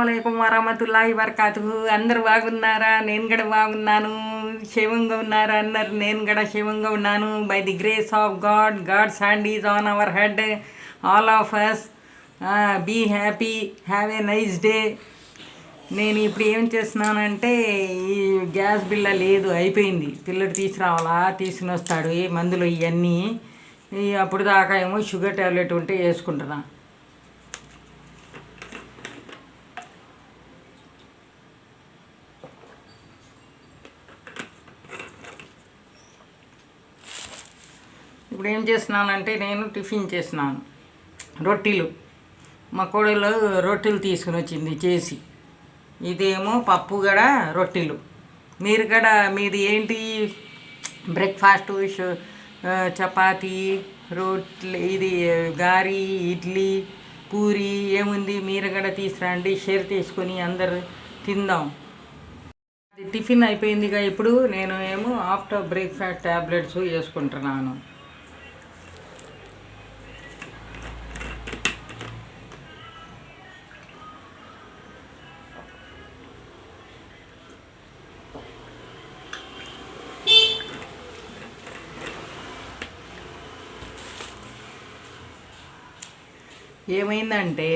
అస్సలాముఅలైకుం వరహమతుల్లాహి వబరకాతుహు. అందరు బాగున్నారా? నేను కూడా బాగున్నాను. క్షేమంగా ఉన్నారా అన్నారు. నేను కూడా క్షేమంగా ఉన్నాను. By the grace of God's hand is on our head, all of us. Be happy, have a nice day. నేను ఇప్పుడు ఏం చేస్తున్నానంటే, ఈ గ్యాస్ బిల్ల లేదు, అయిపోయింది. పిల్లడు తీసుకురావాలా, తీసుకుని వస్తాడు ఈ మందులు ఇవన్నీ. అప్పుడు దాకా ఏమో షుగర్ ట్యాబ్లెట్ ఉంటే వేసుకుంటున్నా. ఇప్పుడు ఏం చేస్తున్నానంటే, నేను టిఫిన్ చేస్తున్నాను, రొట్టెలు. మా కోడలు రొట్టెలు తీసుకుని వచ్చింది చేసి. ఇదేమో పప్పు కూడా రొట్టెలు. మీరు కూడా మీది ఏంటి బ్రేక్ఫాస్ట్? చపాతీ, రొట్టెలు, ఇది గారి, ఇడ్లీ, పూరి ఏముంది? మీరు కూడా తీసుకురండి, షేర్ తీసుకొని అందరు తిందాం. టిఫిన్ అయిపోయిందిగా. ఇప్పుడు నేను ఏమో ఆఫ్టర్ బ్రేక్ఫాస్ట్ ట్యాబ్లెట్స్ వేసుకుంటున్నాను. ఏమైందంటే,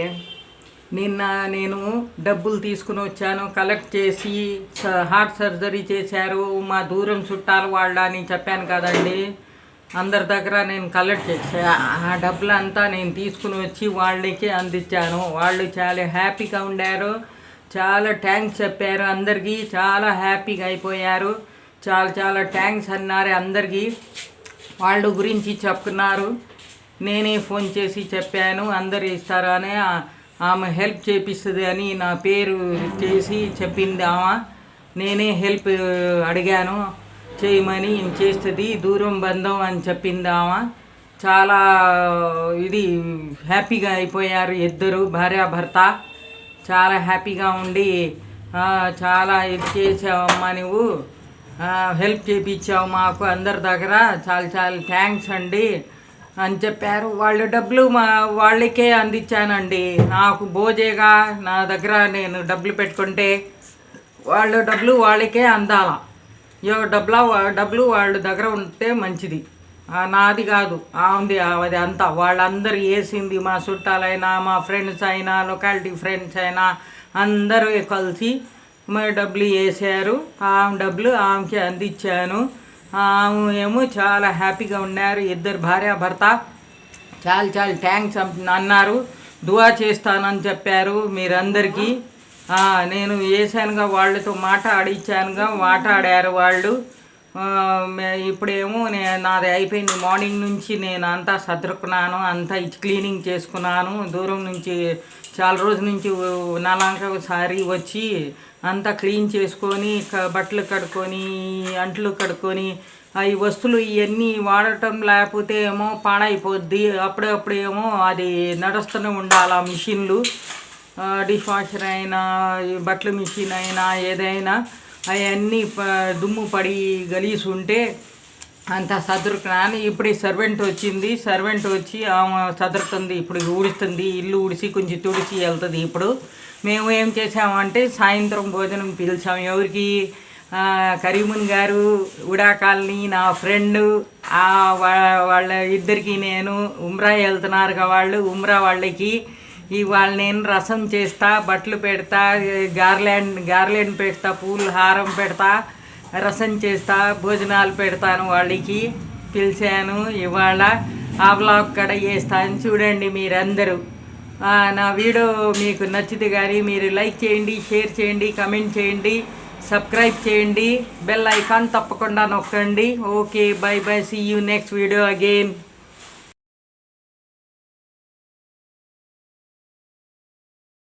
నేను డబ్బులు తీసుకుని వచ్చాను, కలెక్ట్ చేసి హార్ట్ సర్జరీ చేశారు మా దూరం చుట్టాలు వాళ్ళ అని చెప్పాను కదండి. అందరి దగ్గర నేను కలెక్ట్ చేసా. ఆ డబ్బులంతా నేను తీసుకుని వచ్చి వాళ్ళకి అందించాను. వాళ్ళు చాలా హ్యాపీగా ఉండారు, చాలా థ్యాంక్స్ చెప్పారు అందరికీ. చాలా హ్యాపీగా అయిపోయారు. చాలా చాలా థ్యాంక్స్ అన్నారు అందరికీ. వాళ్ళ గురించి చెప్పుకున్నారు. నేనే ఫోన్ చేసి చెప్పాను, అందరు ఇస్తారు అని. ఆమె హెల్ప్ చేపిస్తుంది అని నా పేరు చేసి చెప్పింది ఆమె. నేనే హెల్ప్ అడిగాను, చేయమని చేస్తుంది, దూరం బంధం అని చెప్పింది ఆమె. చాలా ఇది హ్యాపీగా అయిపోయారు ఇద్దరు భార్యాభర్త. చాలా హ్యాపీగా ఉండి, చాలా ఇది చేసావమ్మా, నువ్వు హెల్ప్ చేయించావు మాకు అందరి దగ్గర, చాలా చాలా థ్యాంక్స్ అండి అని చెప్పారు. వాళ్ళ డబ్బులు వాళ్ళకే అందించానండి. నాకు బోజేగా నా దగ్గర నేను డబ్బులు పెట్టుకుంటే వాళ్ళ డబ్బులు వాళ్ళకే అందాల. డబ్బులు వాళ్ళ దగ్గర ఉంటే మంచిది, నాది కాదు. ఉంది అది అంతా వాళ్ళందరూ వేసింది. మా చుట్టాలైనా, మా ఫ్రెండ్స్ అయినా, లొకాలిటీ ఫ్రెండ్స్ అయినా అందరూ కలిసి మా డబ్బులు వేసారు. ఆమె డబ్బులు ఆమెకి అందించాను. ఆమె ఏమో చాలా హ్యాపీగా ఉన్నారు ఇద్దరు భార్యాభర్త. చాలా చాలా థ్యాంక్స్ అన్నారు. దువా చేస్తానని చెప్పారు మీరందరికీ. నేను వేసానుగా, వాళ్ళతో మాట్లాడిచ్చానుగా, మాట్లాడారు వాళ్ళు. ఇప్పుడేమో నాది అయిపోయింది. మార్నింగ్ నుంచి నేను అంతా సర్దుకున్నాను, అంతా క్లీనింగ్ చేసుకున్నాను. దూరం నుంచి చాలా రోజుల నుంచి నాలాంక ఒకసారి వచ్చి అంతా క్లీన్ చేసుకొని, బట్టలు కడుక్కొని, అంట్లు కడుక్కొని, ఈ వస్తువులు ఇవన్నీ వాడటం లేకపోతే ఏమో పాడైపోద్ది. అప్పుడప్పుడు ఏమో అది నడుస్తూనే ఉండాలి. ఆ మిషన్లు, డిష్ వాషర్ అయినా, బట్టల మిషన్ అయినా, ఏదైనా అవన్నీ దుమ్ము పడి గలీసి ఉంటే అంత సదురుకున్నాను. ఇప్పుడు సర్వెంట్ వచ్చింది. సర్వెంట్ వచ్చి ఆమె సదురుతుంది, ఇప్పుడు ఊడుస్తుంది. ఇల్లు ఊడిసి కొంచెం తుడిచి వెళ్తుంది. ఇప్పుడు మేము ఏం చేసామంటే, సాయంత్రం భోజనం పిలిచాం. ఎవరికి? కరీమున్ గారు, ఉడా కాలనీ, నా ఫ్రెండు, వాళ్ళ ఇద్దరికి నేను ఉమ్రా వెళ్తున్నారుగా వాళ్ళు. ఉమ్రా వాళ్ళకి ఇవాళ నేను రసం చేస్తా, బట్టలు పెడతా, గార్లెండ్ పెడతా, పూలు హారం పెడతా, రసం చేస్తా, భోజనాలు పెడతాను వాళ్ళకి. పిలిచాను ఇవాళ. ఆ వ్లాగ్ కూడా చేస్తాను, చూడండి మీరందరూ. నా వీడియో మీకు నచ్చితే కానీ మీరు లైక్ చేయండి, షేర్ చేయండి, కమెంట్ చేయండి, సబ్స్క్రైబ్ చేయండి, బెల్ ఐకాన్ తప్పకుండా నొక్కండి. Okay, bye bye, see you next video again.